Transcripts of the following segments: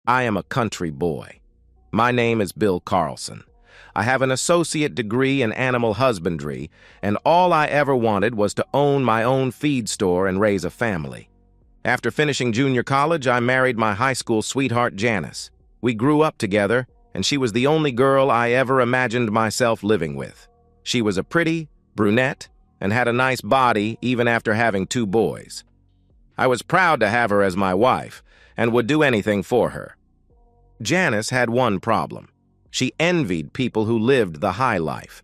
I am a country boy. My name is Bill Carlson. I have an associate degree in animal husbandry, and all I ever wanted was to own my own feed store and raise a family. After finishing junior college, I married my high school sweetheart, Janice. We grew up together, and she was the only girl I ever imagined myself living with. She was a pretty brunette and had a nice body even after having 2 boys. I was proud to have her as my wife and would do anything for her. Janice had one problem. She envied people who lived the high life.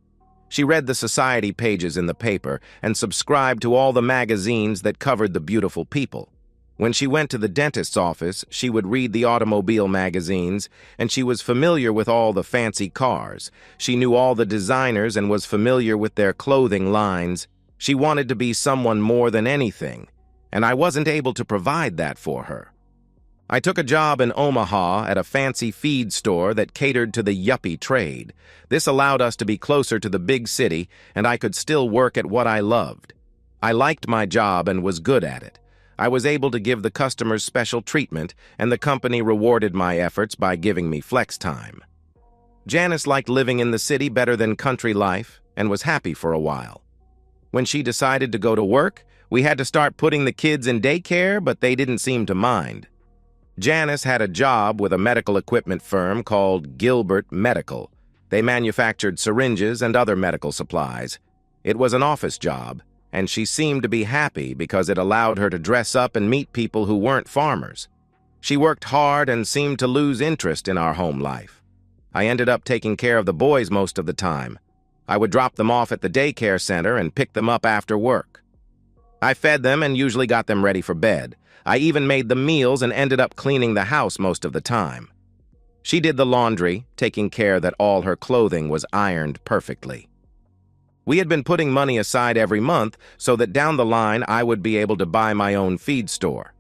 She read the society pages in the paper and subscribed to all the magazines that covered the beautiful people. When she went to the dentist's office, she would read the automobile magazines, and she was familiar with all the fancy cars. She knew all the designers and was familiar with their clothing lines. She wanted to be someone more than anything, and I wasn't able to provide that for her. I took a job in Omaha at a fancy feed store that catered to the yuppie trade. This allowed us to be closer to the big city, and I could still work at what I loved. I liked my job and was good at it. I was able to give the customers special treatment, and the company rewarded my efforts by giving me flex time. Janice liked living in the city better than country life and was happy for a while. When she decided to go to work, we had to start putting the kids in daycare, but they didn't seem to mind. Janice had a job with a medical equipment firm called Gilbert Medical. They manufactured syringes and other medical supplies. It was an office job, and she seemed to be happy because it allowed her to dress up and meet people who weren't farmers. She worked hard and seemed to lose interest in our home life. I ended up taking care of the boys most of the time. I would drop them off at the daycare center and pick them up after work. I fed them and usually got them ready for bed. I even made the meals and ended up cleaning the house most of the time. She did the laundry, taking care that all her clothing was ironed perfectly. We had been putting money aside every month so that down the line I would be able to buy my own feed store.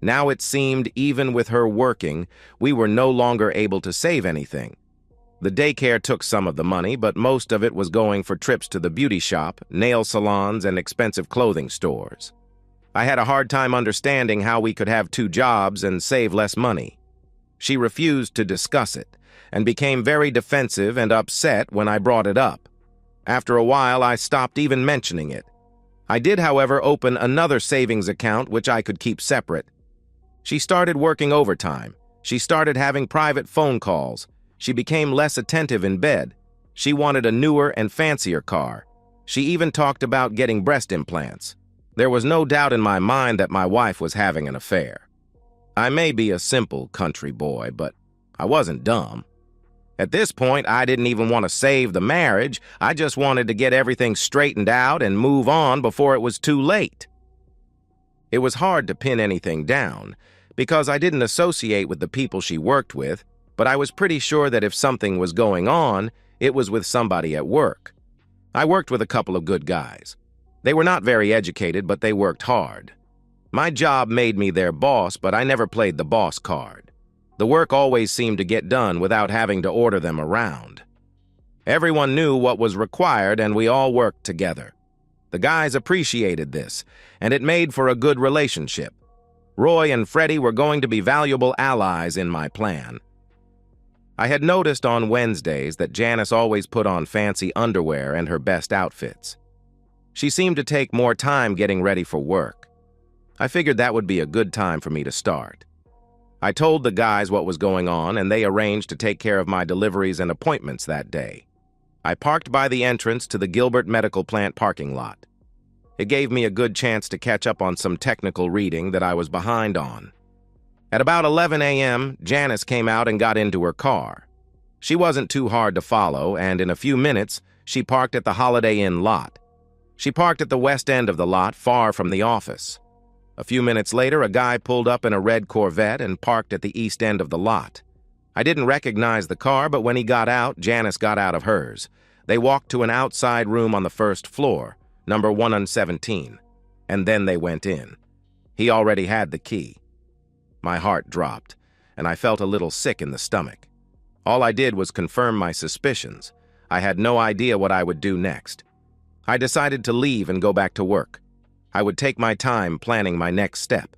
Now it seemed even with her working, we were no longer able to save anything. The daycare took some of the money, but most of it was going for trips to the beauty shop, nail salons, and expensive clothing stores. I had a hard time understanding how we could have 2 jobs and save less money. She refused to discuss it and became very defensive and upset when I brought it up. After a while, I stopped even mentioning it. I did, however, open another savings account which I could keep separate. She started working overtime. She started having private phone calls. She became less attentive in bed. She wanted a newer and fancier car. She even talked about getting breast implants. There was no doubt in my mind that my wife was having an affair. I may be a simple country boy, but I wasn't dumb. At this point, I didn't even want to save the marriage. I just wanted to get everything straightened out and move on before it was too late. It was hard to pin anything down, because I didn't associate with the people she worked with, but I was pretty sure that if something was going on, it was with somebody at work. I worked with a couple of good guys. They were not very educated, but they worked hard. My job made me their boss, but I never played the boss card. The work always seemed to get done without having to order them around. Everyone knew what was required, and we all worked together. The guys appreciated this, and it made for a good relationship. Roy and Freddie were going to be valuable allies in my plan. I had noticed on Wednesdays that Janice always put on fancy underwear and her best outfits. She seemed to take more time getting ready for work. I figured that would be a good time for me to start. I told the guys what was going on, and they arranged to take care of my deliveries and appointments that day. I parked by the entrance to the Gilbert Medical Plant parking lot. It gave me a good chance to catch up on some technical reading that I was behind on. At about 11 a.m., Janice came out and got into her car. She wasn't too hard to follow, and in a few minutes, she parked at the Holiday Inn lot. She parked at the west end of the lot, far from the office. A few minutes later, a guy pulled up in a red Corvette and parked at the east end of the lot. I didn't recognize the car, but when he got out, Janice got out of hers. They walked to an outside room on the first floor, number 117, and then they went in. He already had the key. My heart dropped, and I felt a little sick in the stomach. All I did was confirm my suspicions. I had no idea what I would do next. I decided to leave and go back to work. I would take my time planning my next step.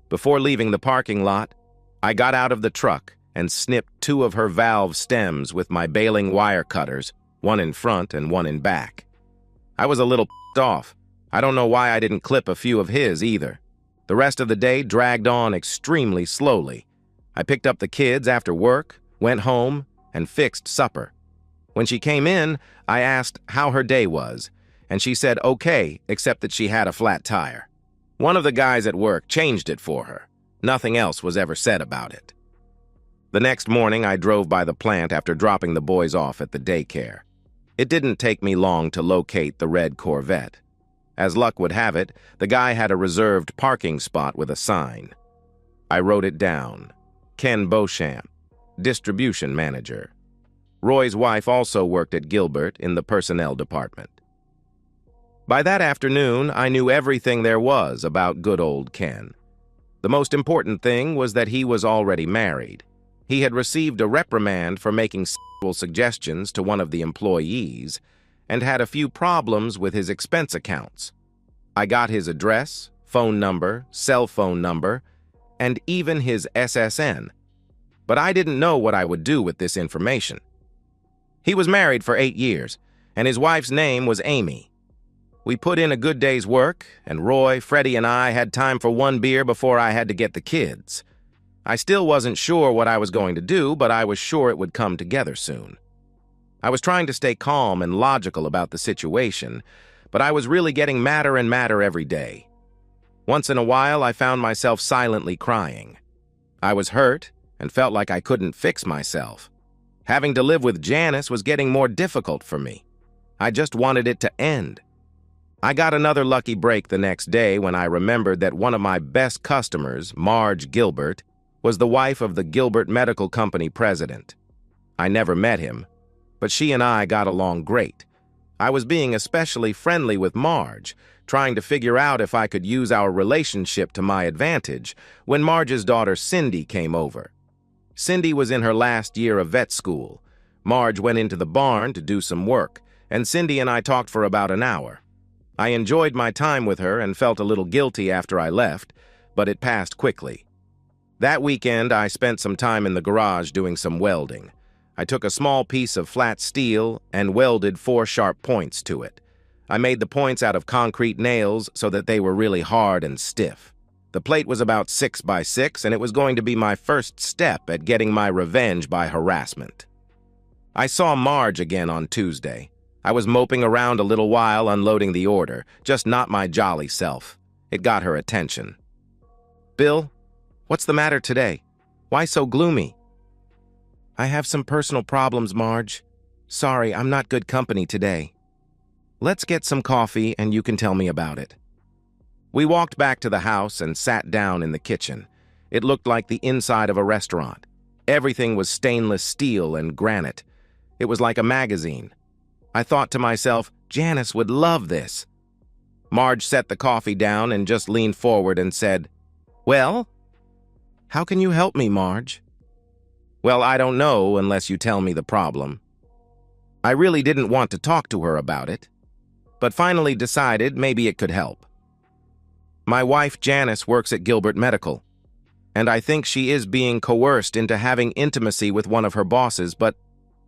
Before leaving the parking lot, I got out of the truck and snipped 2 of her valve stems with my baling wire cutters, one in front and one in back. I was a little pissed off. I don't know why I didn't clip a few of his either. The rest of the day dragged on extremely slowly. I picked up the kids after work, went home, and fixed supper. When she came in, I asked how her day was, and she said okay, except that she had a flat tire. One of the guys at work changed it for her. Nothing else was ever said about it. The next morning, I drove by the plant after dropping the boys off at the daycare. It didn't take me long to locate the red Corvette. As luck would have it, the guy had a reserved parking spot with a sign. I wrote it down. Ken Beauchamp, distribution manager. Roy's wife also worked at Gilbert in the personnel department. By that afternoon, I knew everything there was about good old Ken. The most important thing was that he was already married. He had received a reprimand for making sexual suggestions to one of the employees and had a few problems with his expense accounts. I got his address, phone number, cell phone number, and even his SSN. But I didn't know what I would do with this information. He was married for 8 years, and his wife's name was Amy. We put in a good day's work, and Roy, Freddie, and I had time for 1 beer before I had to get the kids. I still wasn't sure what I was going to do, but I was sure it would come together soon. I was trying to stay calm and logical about the situation, but I was really getting madder and madder every day. Once in a while, I found myself silently crying. I was hurt and felt like I couldn't fix myself. Having to live with Janice was getting more difficult for me. I just wanted it to end. I got another lucky break the next day when I remembered that one of my best customers, Marge Gilbert, was the wife of the Gilbert Medical Company president. I never met him, but she and I got along great. I was being especially friendly with Marge, trying to figure out if I could use our relationship to my advantage, when Marge's daughter Cindy came over. Cindy was in her last year of vet school. Marge went into the barn to do some work, and Cindy and I talked for about an hour. I enjoyed my time with her and felt a little guilty after I left, but it passed quickly. That weekend, I spent some time in the garage doing some welding. I took a small piece of flat steel and welded 4 sharp points to it. I made the points out of concrete nails so that they were really hard and stiff. The plate was about 6 by 6, and it was going to be my first step at getting my revenge by harassment. I saw Marge again on Tuesday. I was moping around a little while unloading the order, just not my jolly self. It got her attention. "Bill, what's the matter today? Why so gloomy?" "I have some personal problems, Marge. Sorry, I'm not good company today." "Let's get some coffee and you can tell me about it." We walked back to the house and sat down in the kitchen. It looked like the inside of a restaurant. Everything was stainless steel and granite. It was like a magazine. I thought to myself, Janice would love this. Marge set the coffee down and just leaned forward and said, "Well? How can you help me, Marge?" "Well, I don't know unless you tell me the problem." I really didn't want to talk to her about it, but finally decided maybe it could help. My wife, Janice, works at Gilbert Medical, and I think she is being coerced into having intimacy with one of her bosses, but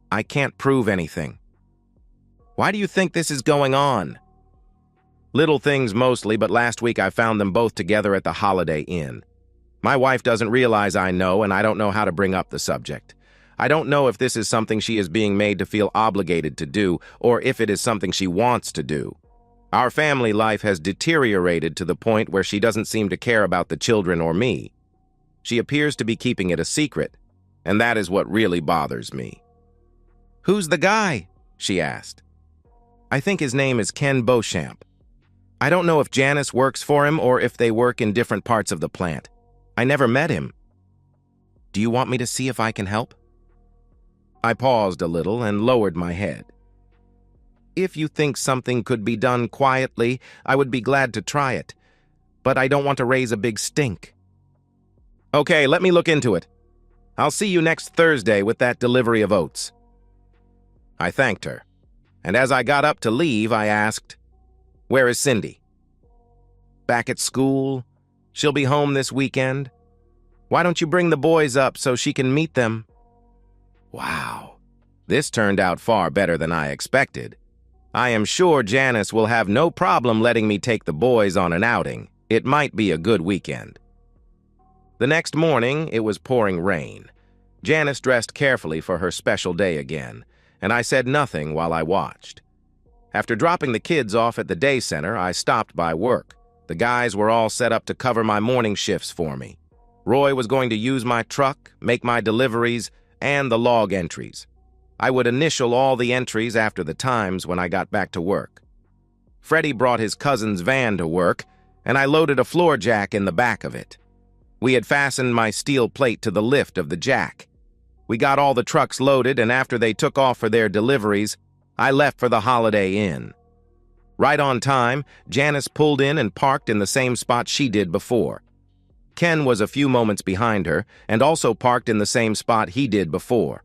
I can't prove anything. "Why do you think this is going on?" "Little things mostly, but last week I found them both together at the Holiday Inn. My wife doesn't realize I know, and I don't know how to bring up the subject. I don't know if this is something she is being made to feel obligated to do, or if it is something she wants to do. Our family life has deteriorated to the point where she doesn't seem to care about the children or me. She appears to be keeping it a secret, and that is what really bothers me." "Who's the guy?" she asked. "I think his name is Ken Beauchamp. I don't know if Janice works for him or if they work in different parts of the plant. I never met him. Do you want me to see if I can help?" I paused a little and lowered my head. "If you think something could be done quietly, I would be glad to try it, but I don't want to raise a big stink." "Okay, let me look into it. I'll see you next Thursday with that delivery of oats." I thanked her, and as I got up to leave, I asked, "Where is Cindy?" "Back at school. She'll be home this weekend." Why don't you bring the boys up so she can meet them? Wow, this turned out far better than I expected. I am sure Janice will have no problem letting me take the boys on an outing. It might be a good weekend. The next morning, it was pouring rain. Janice dressed carefully for her special day again, and I said nothing while I watched. After dropping the kids off at the day center, I stopped by work. The guys were all set up to cover my morning shifts for me. Roy was going to use my truck, make my deliveries, and the log entries. I would initial all the entries after the times when I got back to work. Freddie brought his cousin's van to work, and I loaded a floor jack in the back of it. We had fastened my steel plate to the lift of the jack. We got all the trucks loaded, and after they took off for their deliveries, I left for the Holiday Inn. Right on time, Janice pulled in and parked in the same spot she did before. Ken was a few moments behind her and also parked in the same spot he did before.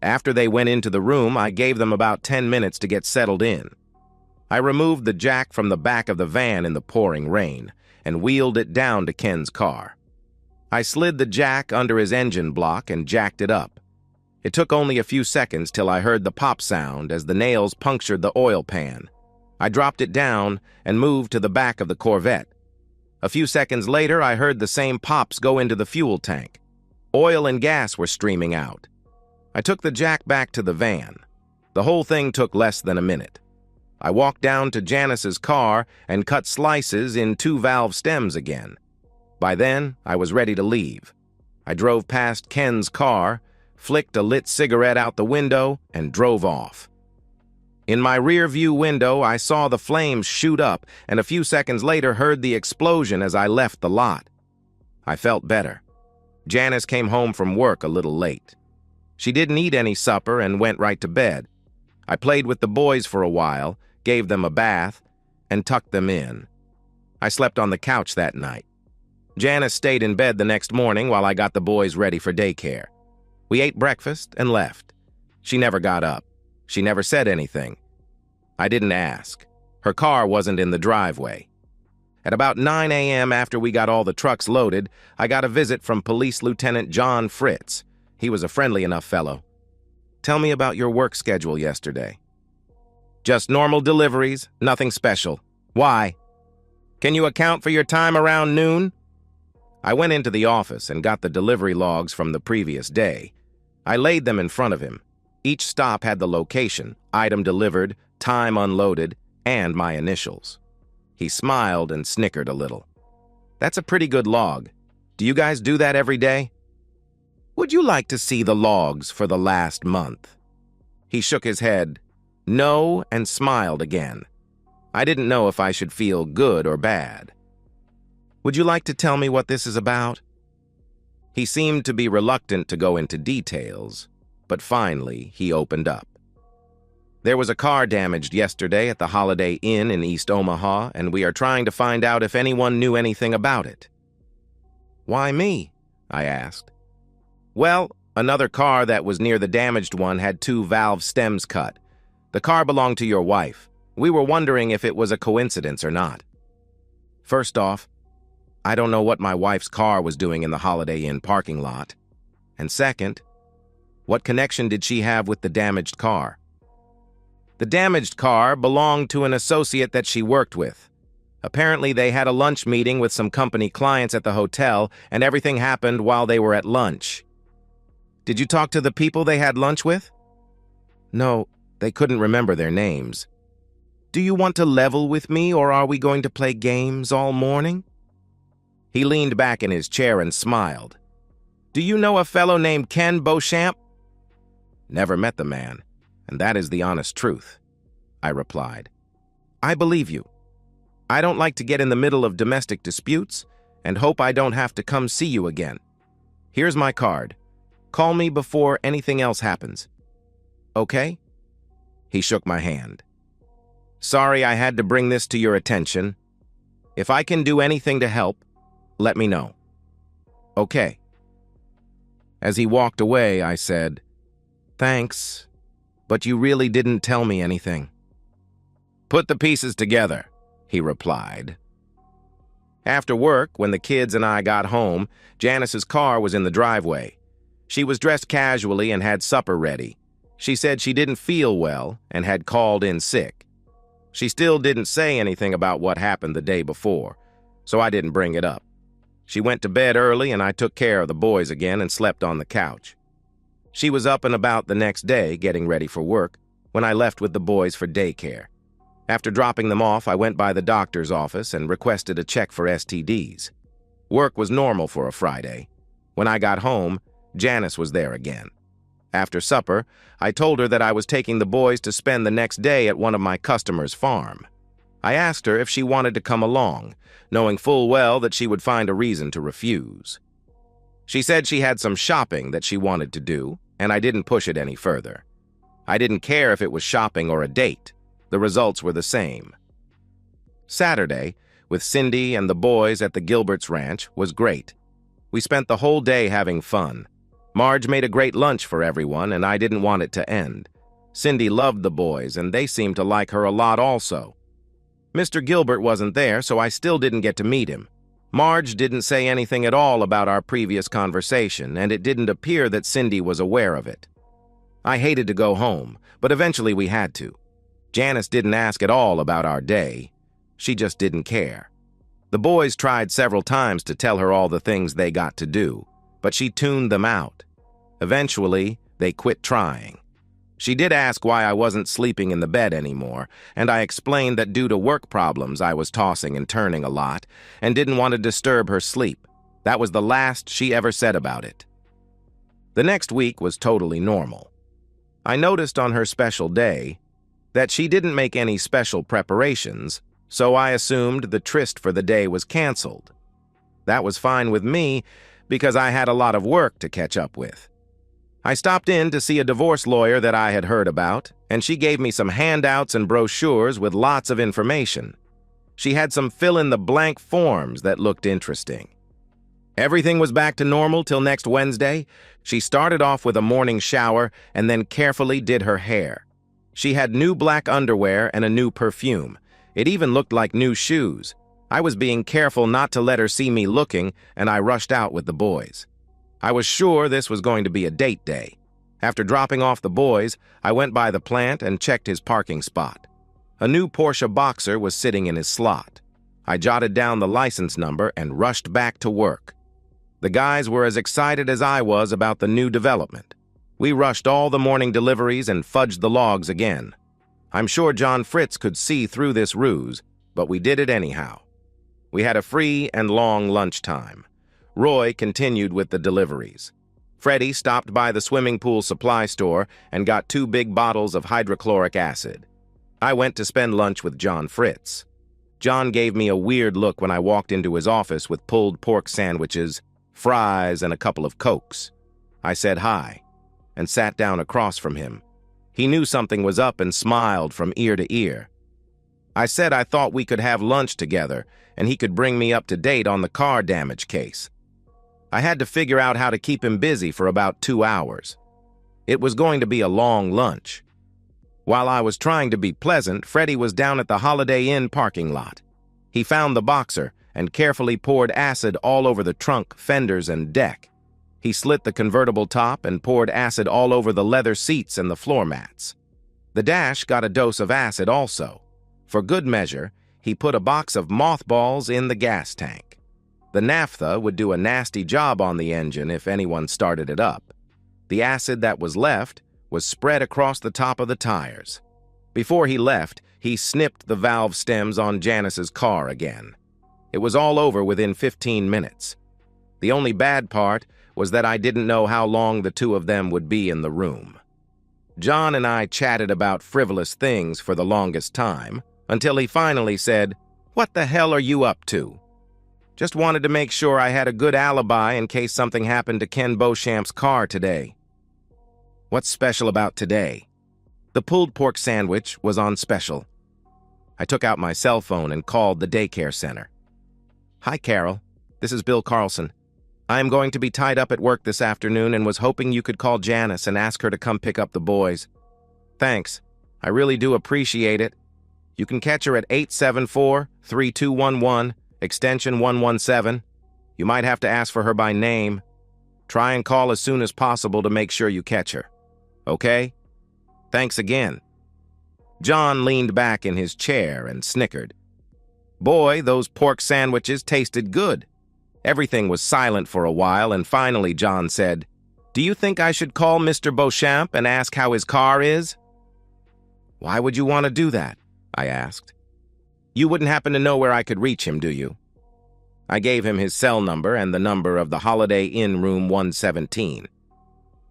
After they went into the room, I gave them about 10 minutes to get settled in. I removed the jack from the back of the van in the pouring rain and wheeled it down to Ken's car. I slid the jack under his engine block and jacked it up. It took only a few seconds till I heard the pop sound as the nails punctured the oil pan. I dropped it down and moved to the back of the Corvette. A few seconds later, I heard the same pops go into the fuel tank. Oil and gas were streaming out. I took the jack back to the van. The whole thing took less than a minute. I walked down to Janice's car and cut slices in 2-valve stems again. By then, I was ready to leave. I drove past Ken's car, flicked a lit cigarette out the window, and drove off. In my rear-view window, I saw the flames shoot up, and a few seconds later heard the explosion as I left the lot. I felt better. Janice came home from work a little late. She didn't eat any supper and went right to bed. I played with the boys for a while, gave them a bath, and tucked them in. I slept on the couch that night. Janice stayed in bed the next morning while I got the boys ready for daycare. We ate breakfast and left. She never got up. She never said anything. I didn't ask. Her car wasn't in the driveway. At about 9 a.m. after we got all the trucks loaded, I got a visit from Police Lieutenant John Fritz. He was a friendly enough fellow. Tell me about your work schedule yesterday. Just normal deliveries, nothing special. Why? Can you account for your time around noon? I went into the office and got the delivery logs from the previous day. I laid them in front of him. Each stop had the location, item delivered, time unloaded, and my initials. He smiled and snickered a little. That's a pretty good log. Do you guys do that every day? Would you like to see the logs for the last month? He shook his head, no, and smiled again. I didn't know if I should feel good or bad. Would you like to tell me what this is about? He seemed to be reluctant to go into details, but finally he opened up. There was a car damaged yesterday at the Holiday Inn in East Omaha, and we are trying to find out if anyone knew anything about it. Why me? I asked. Well, another car that was near the damaged one had 2 valve stems cut. The car belonged to your wife. We were wondering if it was a coincidence or not. First off, I don't know what my wife's car was doing in the Holiday Inn parking lot. And second, what connection did she have with the damaged car? The damaged car belonged to an associate that she worked with. Apparently, they had a lunch meeting with some company clients at the hotel, and everything happened while they were at lunch. Did you talk to the people they had lunch with? No, they couldn't remember their names. Do you want to level with me, or are we going to play games all morning? He leaned back in his chair and smiled. Do you know a fellow named Ken Beauchamp? Never met the man, and that is the honest truth, I replied. I believe you. I don't like to get in the middle of domestic disputes and hope I don't have to come see you again. Here's my card. Call me before anything else happens. Okay? He shook my hand. Sorry I had to bring this to your attention. If I can do anything to help, let me know. Okay. As he walked away, I said, Thanks, but you really didn't tell me anything. Put the pieces together, he replied. After work, when the kids and I got home, Janice's car was in the driveway. She was dressed casually and had supper ready. She said she didn't feel well and had called in sick. She still didn't say anything about what happened the day before, so I didn't bring it up. She went to bed early and I took care of the boys again and slept on the couch. She was up and about the next day, getting ready for work, when I left with the boys for daycare. After dropping them off, I went by the doctor's office and requested a check for STDs. Work was normal for a Friday. When I got home, Janice was there again. After supper, I told her that I was taking the boys to spend the next day at one of my customers' farm. I asked her if she wanted to come along, knowing full well that she would find a reason to refuse. She said she had some shopping that she wanted to do, and I didn't push it any further. I didn't care if it was shopping or a date. The results were the same. Saturday, with Cindy and the boys at the Gilberts Ranch, was great. We spent the whole day having fun. Marge made a great lunch for everyone, and I didn't want it to end. Cindy loved the boys, and they seemed to like her a lot also. Mr. Gilbert wasn't there, so I still didn't get to meet him. Marge didn't say anything at all about our previous conversation, and it didn't appear that Cindy was aware of it. I hated to go home, but eventually we had to. Janice didn't ask at all about our day. She just didn't care. The boys tried several times to tell her all the things they got to do, but she tuned them out. Eventually, they quit trying. She did ask why I wasn't sleeping in the bed anymore, and I explained that due to work problems I was tossing and turning a lot and didn't want to disturb her sleep. That was the last she ever said about it. The next week was totally normal. I noticed on her special day that she didn't make any special preparations, so I assumed the tryst for the day was canceled. That was fine with me because I had a lot of work to catch up with. I stopped in to see a divorce lawyer that I had heard about, and she gave me some handouts and brochures with lots of information. She had some fill-in-the-blank forms that looked interesting. Everything was back to normal till next Wednesday. She started off with a morning shower and then carefully did her hair. She had new black underwear and a new perfume. It even looked like new shoes. I was being careful not to let her see me looking, and I rushed out with the boys. I was sure this was going to be a date day. After dropping off the boys, I went by the plant and checked his parking spot. A new Porsche Boxer was sitting in his slot. I jotted down the license number and rushed back to work. The guys were as excited as I was about the new development. We rushed all the morning deliveries and fudged the logs again. I'm sure John Fritz could see through this ruse, but we did it anyhow. We had a free and long lunchtime. Roy continued with the deliveries. Freddie stopped by the swimming pool supply store and got 2 big bottles of hydrochloric acid. I went to spend lunch with John Fritz. John gave me a weird look when I walked into his office with pulled pork sandwiches, fries, and a couple of Cokes. I said hi and sat down across from him. He knew something was up and smiled from ear to ear. I said I thought we could have lunch together and he could bring me up to date on the car damage case. I had to figure out how to keep him busy for about 2 hours. It was going to be a long lunch. While I was trying to be pleasant, Freddie was down at the Holiday Inn parking lot. He found the Boxer and carefully poured acid all over the trunk, fenders, and deck. He slit the convertible top and poured acid all over the leather seats and the floor mats. The dash got a dose of acid also. For good measure, he put a box of mothballs in the gas tank. The naphtha would do a nasty job on the engine if anyone started it up. The acid that was left was spread across the top of the tires. Before he left, he snipped the valve stems on Janice's car again. It was all over within 15 minutes. The only bad part was that I didn't know how long the two of them would be in the room. John and I chatted about frivolous things for the longest time, until he finally said, "What the hell are you up to?" Just wanted to make sure I had a good alibi in case something happened to Ken Beauchamp's car today. What's special about today? The pulled pork sandwich was on special. I took out my cell phone and called the daycare center. "Hi, Carol. This is Bill Carlson. I am going to be tied up at work this afternoon and was hoping you could call Janice and ask her to come pick up the boys. Thanks. I really do appreciate it. You can catch her at 874-3211, extension 117. You might have to ask for her by name. Try and call as soon as possible to make sure you catch her. Okay? Thanks again." John leaned back in his chair and snickered. Boy, those pork sandwiches tasted good. Everything was silent for a while, and finally John said, "Do you think I should call Mr. Beauchamp and ask how his car is?" "Why would you want to do that?" I asked. "You wouldn't happen to know where I could reach him, do you?" I gave him his cell number and the number of the Holiday Inn room 117.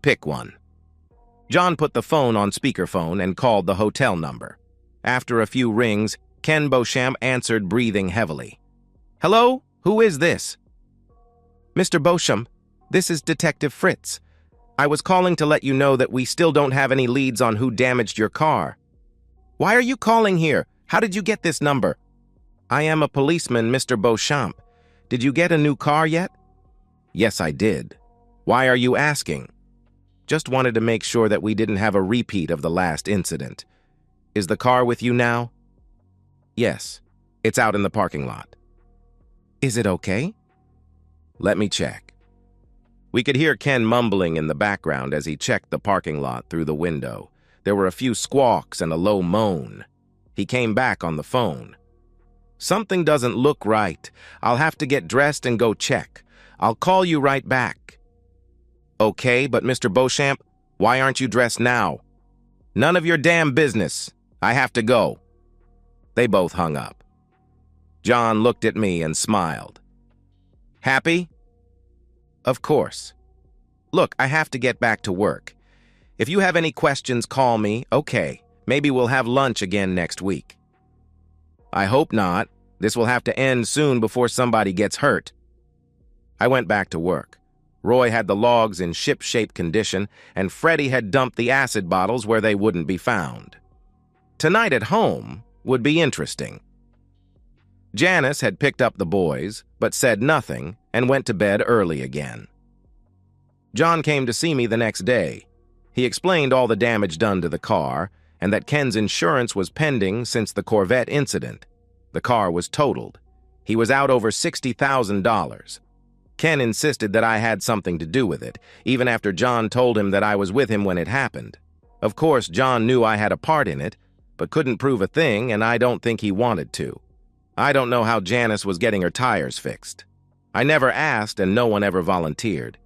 "Pick one." John put the phone on speakerphone and called the hotel number. After a few rings, Ken Beauchamp answered, breathing heavily. "Hello? Who is this?" "Mr. Beauchamp, this is Detective Fritz. I was calling to let you know that we still don't have any leads on who damaged your car." "Why are you calling here? How did you get this number?" "I am a policeman, Mr. Beauchamp. Did you get a new car yet?" "Yes, I did. Why are you asking?" "Just wanted to make sure that we didn't have a repeat of the last incident. Is the car with you now?" "Yes. It's out in the parking lot." "Is it okay?" "Let me check." We could hear Ken mumbling in the background as he checked the parking lot through the window. There were a few squawks and a low moan. He came back on the phone. "Something doesn't look right. I'll have to get dressed and go check. I'll call you right back." "Okay, but Mr. Beauchamp, why aren't you dressed now?" "None of your damn business. I have to go." They both hung up. John looked at me and smiled. "Happy?" "Of course. Look, I have to get back to work. If you have any questions, call me. Okay, maybe we'll have lunch again next week." "I hope not. This will have to end soon before somebody gets hurt." I went back to work. Roy had the logs in ship-shape condition, and Freddie had dumped the acid bottles where they wouldn't be found. Tonight at home would be interesting. Janice had picked up the boys, but said nothing, and went to bed early again. John came to see me the next day. He explained all the damage done to the car, and that Ken's insurance was pending since the Corvette incident. The car was totaled. He was out over $60,000. Ken insisted that I had something to do with it, even after John told him that I was with him when it happened. Of course, John knew I had a part in it, but couldn't prove a thing, and I don't think he wanted to. I don't know how Janice was getting her tires fixed. I never asked, and no one ever volunteered.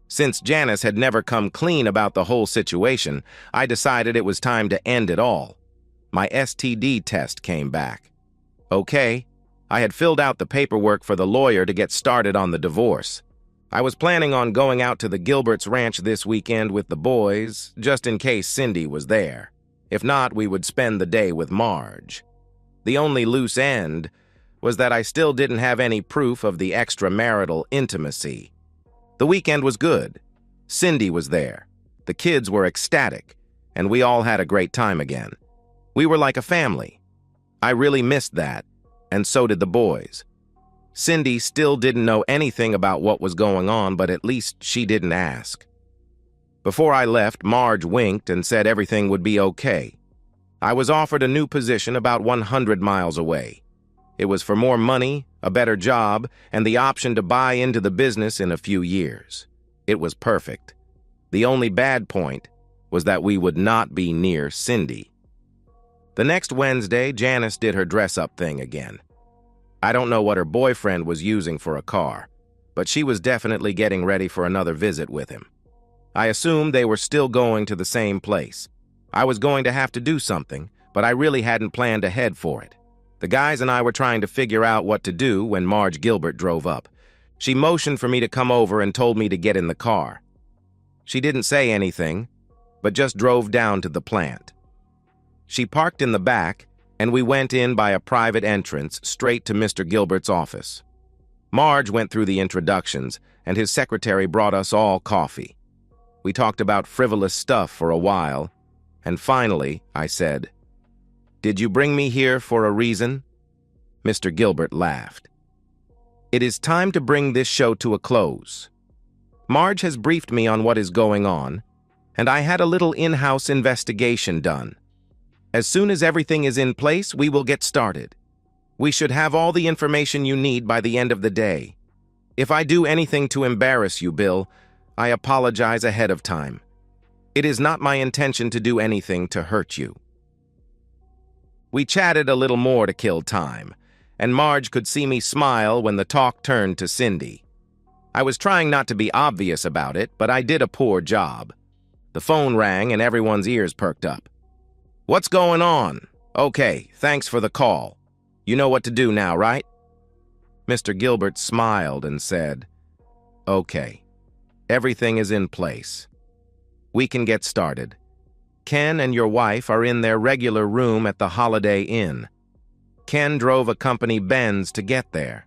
Since Janice had never come clean about the whole situation, I decided it was time to end it all. My STD test came back. Okay, I had filled out the paperwork for the lawyer to get started on the divorce. I was planning on going out to the Gilberts' ranch this weekend with the boys, just in case Cindy was there. If not, we would spend the day with Marge. The only loose end was that I still didn't have any proof of the extramarital intimacy. The weekend was good. Cindy was there. The kids were ecstatic, and we all had a great time again. We were like a family. I really missed that, and so did the boys. Cindy still didn't know anything about what was going on, but at least she didn't ask. Before I left, Marge winked and said everything would be okay. I was offered a new position about 100 miles away. It was for more money, a better job, and the option to buy into the business in a few years. It was perfect. The only bad point was that we would not be near Cindy. The next Wednesday, Janice did her dress-up thing again. I don't know what her boyfriend was using for a car, but she was definitely getting ready for another visit with him. I assumed they were still going to the same place. I was going to have to do something, but I really hadn't planned ahead for it. The guys and I were trying to figure out what to do when Marge Gilbert drove up. She motioned for me to come over and told me to get in the car. She didn't say anything, but just drove down to the plant. She parked in the back, and we went in by a private entrance straight to Mr. Gilbert's office. Marge went through the introductions, and his secretary brought us all coffee. We talked about frivolous stuff for a while, and finally, I said, "Did you bring me here for a reason?" Mr. Gilbert laughed. "It is time to bring this show to a close. Marge has briefed me on what is going on, and I had a little in-house investigation done. As soon as everything is in place, we will get started. We should have all the information you need by the end of the day. If I do anything to embarrass you, Bill, I apologize ahead of time. It is not my intention to do anything to hurt you." We chatted a little more to kill time, and Marge could see me smile when the talk turned to Cindy. I was trying not to be obvious about it, but I did a poor job. The phone rang and everyone's ears perked up. "What's going on? Okay, thanks for the call. You know what to do now, right?" Mr. Gilbert smiled and said, "Okay, everything is in place. We can get started. Ken and your wife are in their regular room at the Holiday Inn. Ken drove a company Benz to get there.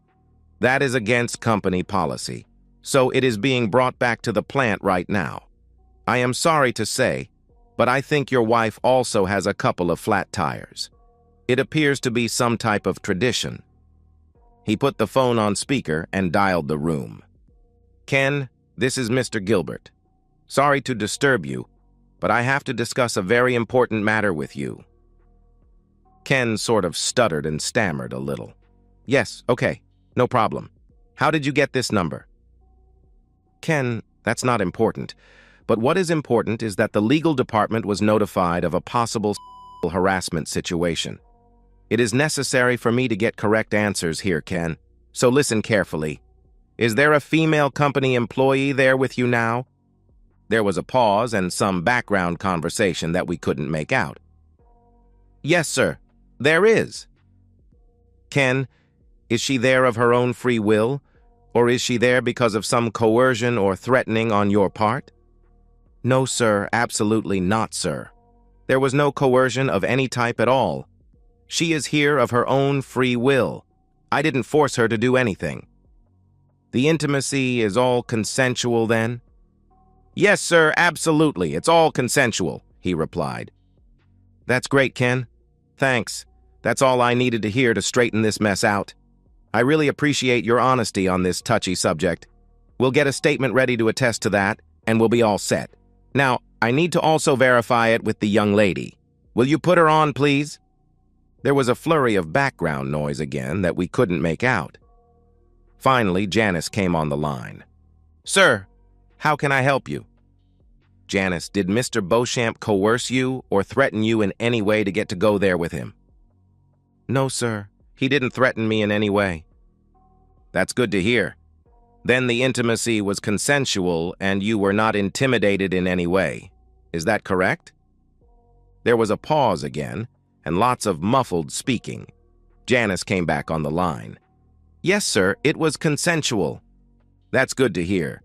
That is against company policy, so it is being brought back to the plant right now. I am sorry to say, but I think your wife also has a couple of flat tires. It appears to be some type of tradition." He put the phone on speaker and dialed the room. "Ken, this is Mr. Gilbert. Sorry to disturb you, but I have to discuss a very important matter with you." Ken sort of stuttered and stammered a little. "Yes, okay, no problem. How did you get this number?" "Ken, that's not important. But what is important is that the legal department was notified of a possible harassment situation. It is necessary for me to get correct answers here, Ken, so listen carefully. Is there a female company employee there with you now?" There was a pause and some background conversation that we couldn't make out. "Yes, sir, there is." "Ken, is she there of her own free will, or is she there because of some coercion or threatening on your part?" "No, sir, absolutely not, sir. There was no coercion of any type at all. She is here of her own free will. I didn't force her to do anything." "The intimacy is all consensual then?" "Yes, sir, absolutely. It's all consensual," he replied. "That's great, Ken. Thanks. That's all I needed to hear to straighten this mess out. I really appreciate your honesty on this touchy subject. We'll get a statement ready to attest to that, and we'll be all set. Now, I need to also verify it with the young lady. Will you put her on, please?" There was a flurry of background noise again that we couldn't make out. Finally, Janice came on the line. "Sir, how can I help you?" "Janice, did Mr. Beauchamp coerce you or threaten you in any way to get to go there with him?" "No, sir. He didn't threaten me in any way." "That's good to hear. Then the intimacy was consensual and you were not intimidated in any way. Is that correct?" There was a pause again, and lots of muffled speaking. Janice came back on the line. "Yes, sir, it was consensual." "That's good to hear.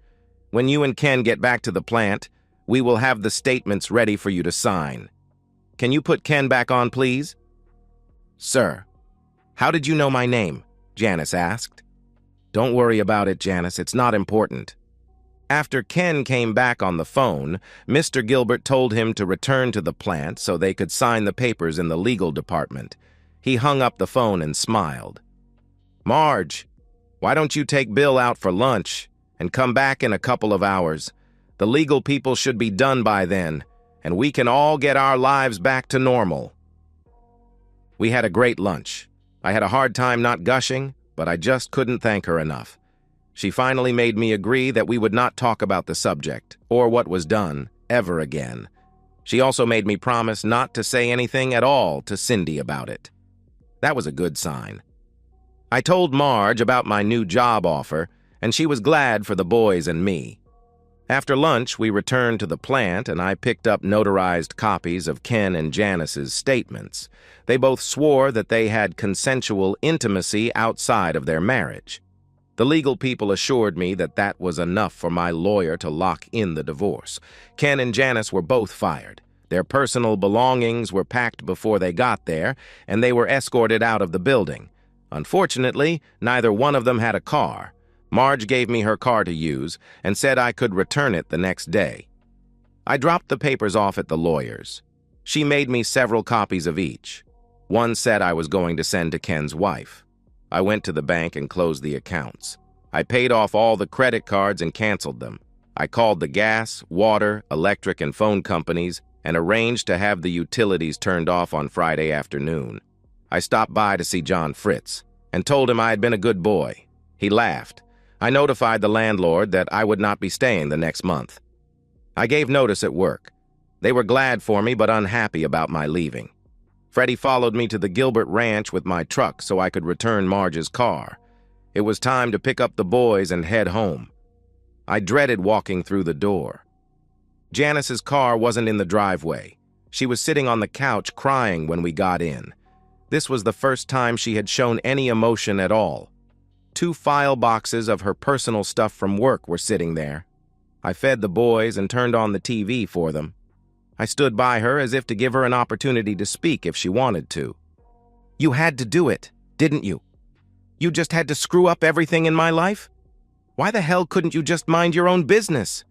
When you and Ken get back to the plant, we will have the statements ready for you to sign. Can you put Ken back on, please?" "Sir." "How did you know my name?" Janice asked. "Don't worry about it, Janice. It's not important." After Ken came back on the phone, Mr. Gilbert told him to return to the plant so they could sign the papers in the legal department. He hung up the phone and smiled. "Marge, why don't you take Bill out for lunch and come back in a couple of hours? The legal people should be done by then, and we can all get our lives back to normal." We had a great lunch. I had a hard time not gushing, but I just couldn't thank her enough. She finally made me agree that we would not talk about the subject, or what was done, ever again. She also made me promise not to say anything at all to Cindy about it. That was a good sign. I told Marge about my new job offer, and she was glad for the boys and me. After lunch, we returned to the plant, and I picked up notarized copies of Ken and Janice's statements. They both swore that they had consensual intimacy outside of their marriage. The legal people assured me that that was enough for my lawyer to lock in the divorce. Ken and Janice were both fired. Their personal belongings were packed before they got there, and they were escorted out of the building. Unfortunately, neither one of them had a car. Marge gave me her car to use and said I could return it the next day. I dropped the papers off at the lawyer's. She made me several copies of each. One said I was going to send to Ken's wife. I went to the bank and closed the accounts. I paid off all the credit cards and canceled them. I called the gas, water, electric, and phone companies and arranged to have the utilities turned off on Friday afternoon. I stopped by to see John Fritz and told him I had been a good boy. He laughed. I notified the landlord that I would not be staying the next month. I gave notice at work. They were glad for me but unhappy about my leaving. Freddie followed me to the Gilbert Ranch with my truck so I could return Marge's car. It was time to pick up the boys and head home. I dreaded walking through the door. Janice's car wasn't in the driveway. She was sitting on the couch crying when we got in. This was the first time she had shown any emotion at all. 2 file boxes of her personal stuff from work were sitting there. I fed the boys and turned on the TV for them. I stood by her as if to give her an opportunity to speak if she wanted to. "You had to do it, didn't you? You just had to screw up everything in my life? Why the hell couldn't you just mind your own business?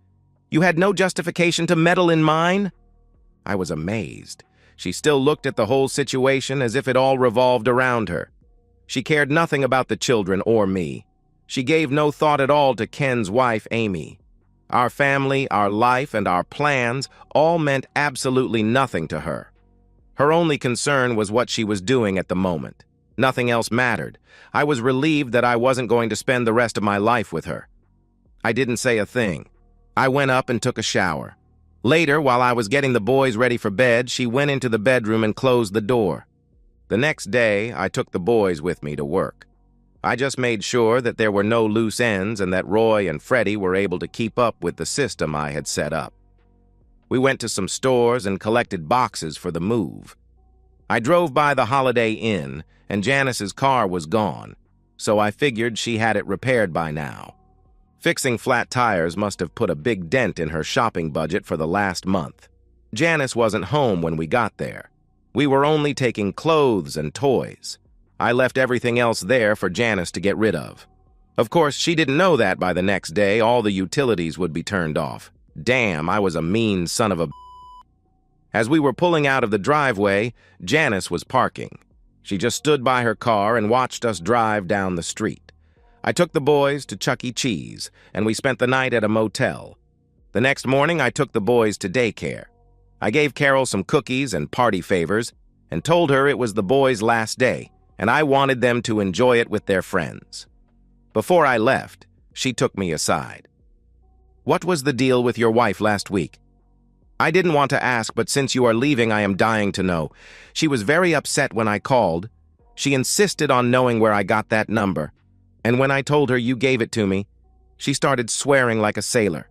You had no justification to meddle in mine?" I was amazed. She still looked at the whole situation as if it all revolved around her. She cared nothing about the children or me. She gave no thought at all to Ken's wife, Amy. Our family, our life, and our plans all meant absolutely nothing to her. Her only concern was what she was doing at the moment. Nothing else mattered. I was relieved that I wasn't going to spend the rest of my life with her. I didn't say a thing. I went up and took a shower. Later, while I was getting the boys ready for bed, she went into the bedroom and closed the door. The next day, I took the boys with me to work. I just made sure that there were no loose ends and that Roy and Freddie were able to keep up with the system I had set up. We went to some stores and collected boxes for the move. I drove by the Holiday Inn, and Janice's car was gone, so I figured she had it repaired by now. Fixing flat tires must have put a big dent in her shopping budget for the last month. Janice wasn't home when we got there. We were only taking clothes and toys. I left everything else there for Janice to get rid of. Of course, she didn't know that by the next day all the utilities would be turned off. Damn, I was a mean son of a... As we were pulling out of the driveway, Janice was parking. She just stood by her car and watched us drive down the street. I took the boys to Chuck E. Cheese, and we spent the night at a motel. The next morning, I took the boys to daycare. I gave Carol some cookies and party favors and told her it was the boys' last day, and I wanted them to enjoy it with their friends. Before I left, she took me aside. "What was the deal with your wife last week?" "I didn't want to ask, but since you are leaving, I am dying to know. She was very upset when I called. She insisted on knowing where I got that number. And when I told her you gave it to me, she started swearing like a sailor.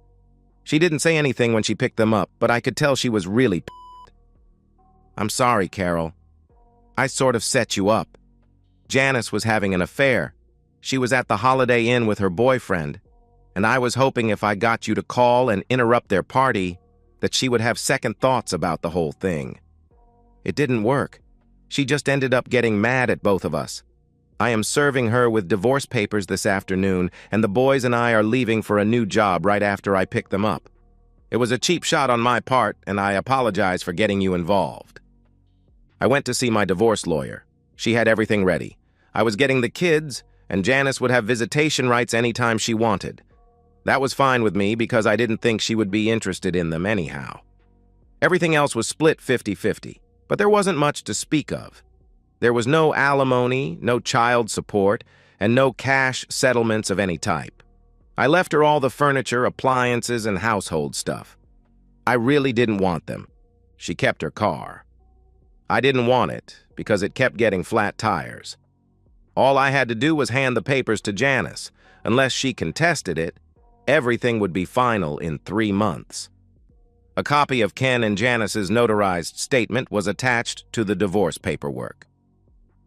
She didn't say anything when she picked them up, but I could tell she was really pissed. I'm sorry, Carol. I sort of set you up. Janice was having an affair. She was at the Holiday Inn with her boyfriend, and I was hoping if I got you to call and interrupt their party, that she would have second thoughts about the whole thing. It didn't work. She just ended up getting mad at both of us. I am serving her with divorce papers this afternoon, and the boys and I are leaving for a new job right after I pick them up. It was a cheap shot on my part, and I apologize for getting you involved. I went to see my divorce lawyer. She had everything ready. I was getting the kids, and Janice would have visitation rights anytime she wanted. That was fine with me because I didn't think she would be interested in them anyhow. Everything else was split 50-50, but there wasn't much to speak of. There was no alimony, no child support, and no cash settlements of any type. I left her all the furniture, appliances, and household stuff. I really didn't want them. She kept her car. I didn't want it because it kept getting flat tires. All I had to do was hand the papers to Janice. Unless she contested it, everything would be final in 3 months. A copy of Ken and Janice's notarized statement was attached to the divorce paperwork.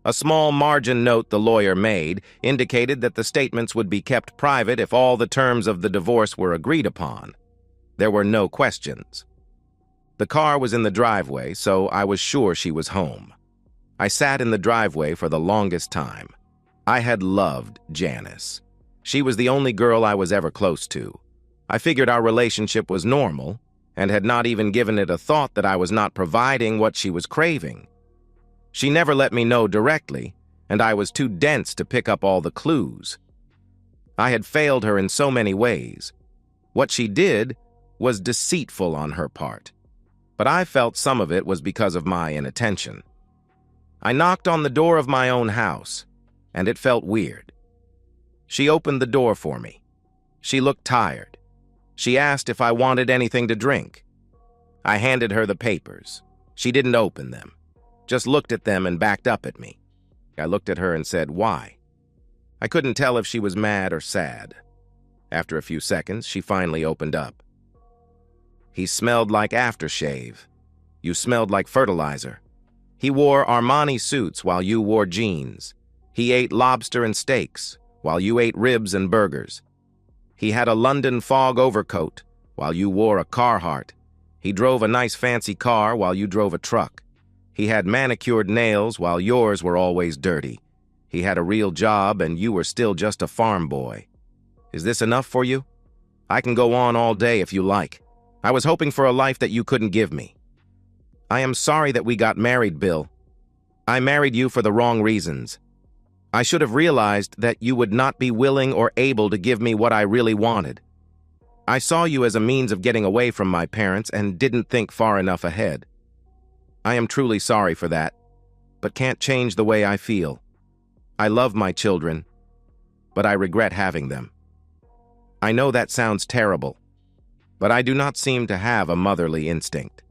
A small margin note the lawyer made indicated that the statements would be kept private if all the terms of the divorce were agreed upon. There were no questions. The car was in the driveway, so I was sure she was home. I sat in the driveway for the longest time. I had loved Janice. She was the only girl I was ever close to. I figured our relationship was normal and had not even given it a thought that I was not providing what she was craving. She never let me know directly, and I was too dense to pick up all the clues. I had failed her in so many ways. What she did was deceitful on her part, but I felt some of it was because of my inattention. I knocked on the door of my own house, and it felt weird. She opened the door for me. She looked tired. She asked if I wanted anything to drink. I handed her the papers. She didn't open them, just looked at them and backed up at me. I looked at her and said, "Why?" I couldn't tell if she was mad or sad. After a few seconds, she finally opened up. "He smelled like aftershave. You smelled like fertilizer. He wore Armani suits while you wore jeans. He ate lobster and steaks while you ate ribs and burgers. He had a London Fog overcoat while you wore a Carhartt. He drove a nice fancy car while you drove a truck. He had manicured nails while yours were always dirty. He had a real job and you were still just a farm boy. Is this enough for you? I can go on all day if you like. I was hoping for a life that you couldn't give me. I am sorry that we got married, Bill. I married you for the wrong reasons. I should have realized that you would not be willing or able to give me what I really wanted. I saw you as a means of getting away from my parents and didn't think far enough ahead. I am truly sorry for that, but can't change the way I feel. I love my children, but I regret having them. I know that sounds terrible, but I do not seem to have a motherly instinct.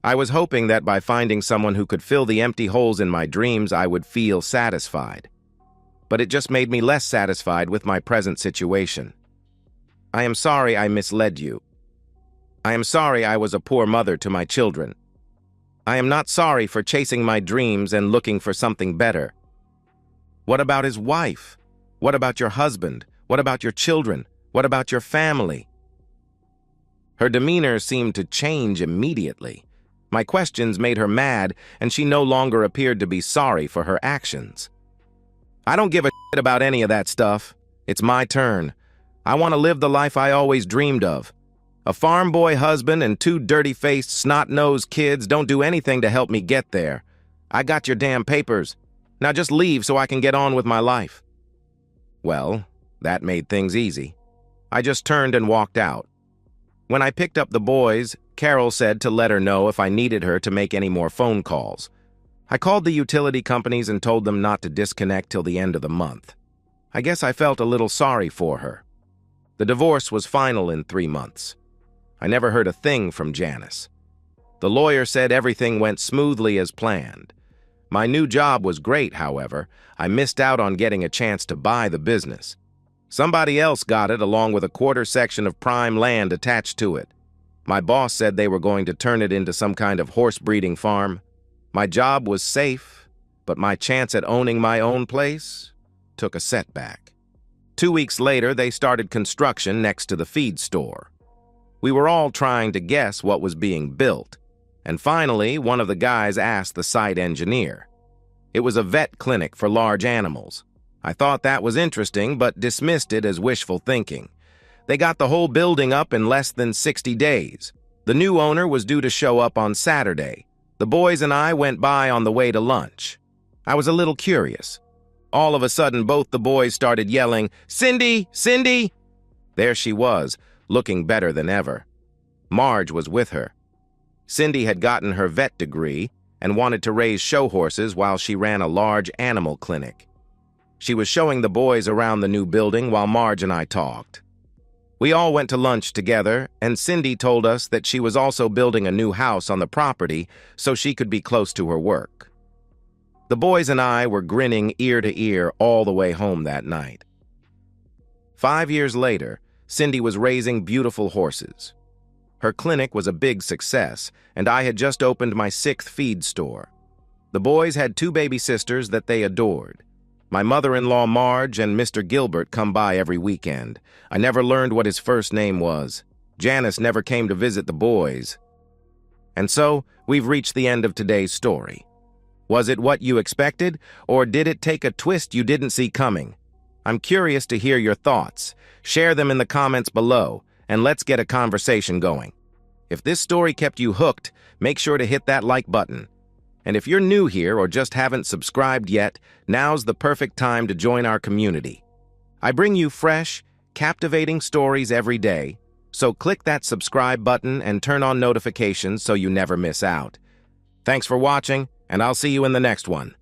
I was hoping that by finding someone who could fill the empty holes in my dreams, I would feel satisfied. But it just made me less satisfied with my present situation. I am sorry I misled you. I am sorry I was a poor mother to my children. I am not sorry for chasing my dreams and looking for something better. What about his wife? What about your husband? What about your children? What about your family? Her demeanor seemed to change immediately. My questions made her mad, and she no longer appeared to be sorry for her actions. I don't give a shit about any of that stuff. It's my turn. I want to live the life I always dreamed of. A farm boy husband and two dirty-faced, snot-nosed kids don't do anything to help me get there. I got your damn papers. Now just leave so I can get on with my life. Well, that made things easy. I just turned and walked out. When I picked up the boys, Carol said to let her know if I needed her to make any more phone calls. I called the utility companies and told them not to disconnect till the end of the month. I guess I felt a little sorry for her. The divorce was final in 3 months. I never heard a thing from Janice. The lawyer said everything went smoothly as planned. My new job was great, however. I missed out on getting a chance to buy the business. Somebody else got it along with a quarter section of prime land attached to it. My boss said they were going to turn it into some kind of horse breeding farm. My job was safe, but my chance at owning my own place took a setback. 2 weeks later, they started construction next to the feed store. We were all trying to guess what was being built, and finally, one of the guys asked the site engineer. It was a vet clinic for large animals. I thought that was interesting, but dismissed it as wishful thinking. They got the whole building up in less than 60 days. The new owner was due to show up on Saturday. The boys and I went by on the way to lunch. I was a little curious. All of a sudden, both the boys started yelling, "Cindy! Cindy!" There she was, looking better than ever. Marge was with her. Cindy had gotten her vet degree and wanted to raise show horses while she ran a large animal clinic. She was showing the boys around the new building while Marge and I talked. We all went to lunch together, and Cindy told us that she was also building a new house on the property so she could be close to her work. The boys and I were grinning ear to ear all the way home that night. 5 years later, Cindy was raising beautiful horses. Her clinic was a big success, and I had just opened my 6th feed store. The boys had 2 baby sisters that they adored. My mother-in-law Marge and Mr. Gilbert come by every weekend. I never learned what his first name was. Janice never came to visit the boys. And so, we've reached the end of today's story. Was it what you expected, or did it take a twist you didn't see coming? I'm curious to hear your thoughts. Share them in the comments below, and let's get a conversation going. If this story kept you hooked, make sure to hit that like button. And if you're new here or just haven't subscribed yet, now's the perfect time to join our community. I bring you fresh, captivating stories every day, so click that subscribe button and turn on notifications so you never miss out. Thanks for watching, and I'll see you in the next one.